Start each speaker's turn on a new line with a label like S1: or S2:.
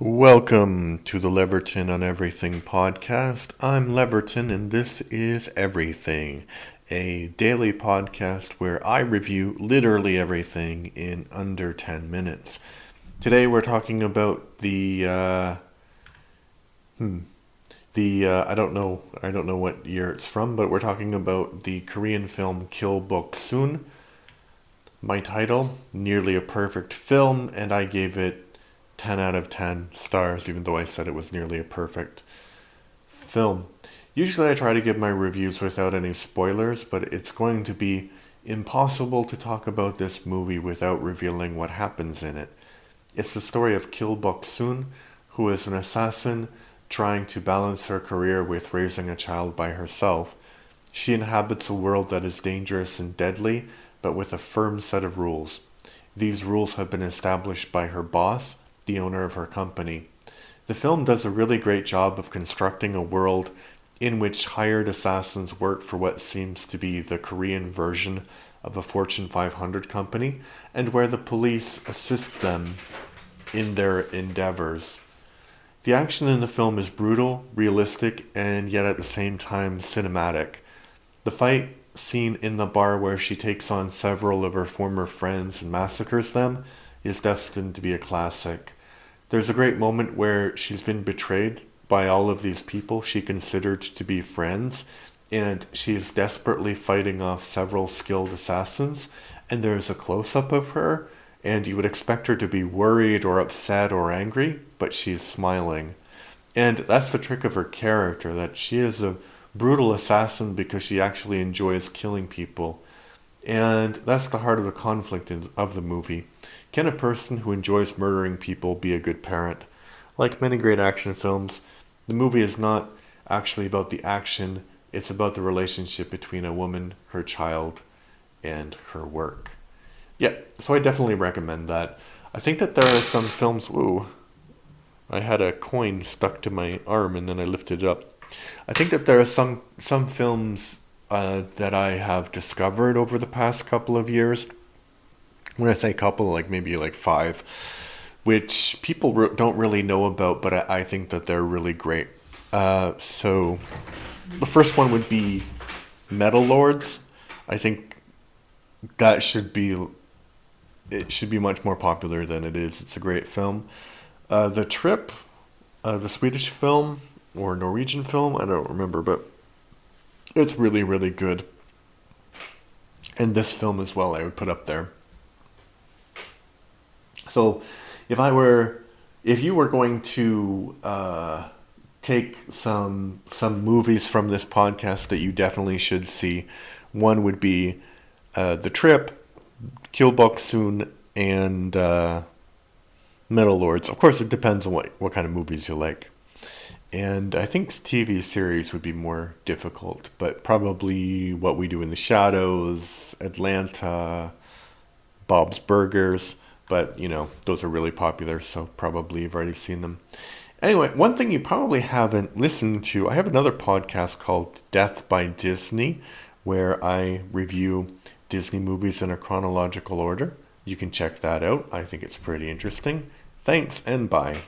S1: Welcome to the Leverton on Everything podcast. I'm Leverton and this is Everything, a daily podcast where I review literally everything in under 10 minutes. Today we're talking about I don't know what year it's from, but we're talking about the Korean film Kill Boksoon. My title, Nearly a Perfect Film, and I gave it 10 out of 10 stars, even though I said it was nearly a perfect film. Usually I try to give my reviews without any spoilers, but it's going to be impossible to talk about this movie without revealing what happens in it. It's the story of Kill Boksoon, who is an assassin trying to balance her career with raising a child by herself. She inhabits a world that is dangerous and deadly, but with a firm set of rules. These rules have been established by her boss, the owner of her company. The film does a really great job of constructing a world in which hired assassins work for what seems to be the Korean version of a Fortune 500 company, and where the police assist them in their endeavors. The action in the film is brutal, realistic, and yet at the same time cinematic. The fight scene in the bar where she takes on several of her former friends and massacres them is destined to be a classic. There's a great moment where she's been betrayed by all of these people she considered to be friends, and she's desperately fighting off several skilled assassins, and there's a close-up of her, and you would expect her to be worried or upset or angry, but she's smiling. And that's the trick of her character, that she is a brutal assassin because she actually enjoys killing people. And that's the heart of the conflict of the movie. Can a person who enjoys murdering people be a good parent? Like many great action films, the movie is not actually about the action, it's about the relationship between a woman, her child, and her work. Yeah, so I definitely recommend that. I think that there are some films... Ooh, I had a coin stuck to my arm and then I lifted it up. I think that there are some films that I have discovered over the past couple of years. When I say couple, like maybe like five, which people don't really know about, but I think that they're really great. So the first one would be Metal Lords. I think that should be much more popular than it is. It's a great film. The Trip, the Swedish film or Norwegian film, I don't remember, but it's really, really good. And this film as well, I would put up there. So, if you were going to take some movies from this podcast that you definitely should see, one would be The Trip, Kill Boksoon, and Metal Lords. Of course, it depends on what kind of movies you like. And I think TV series would be more difficult, but probably What We Do in the Shadows, Atlanta, Bob's Burgers, but, those are really popular, so probably you've already seen them. Anyway, one thing you probably haven't listened to, I have another podcast called Death by Disney, where I review Disney movies in a chronological order. You can check that out. I think it's pretty interesting. Thanks, and bye.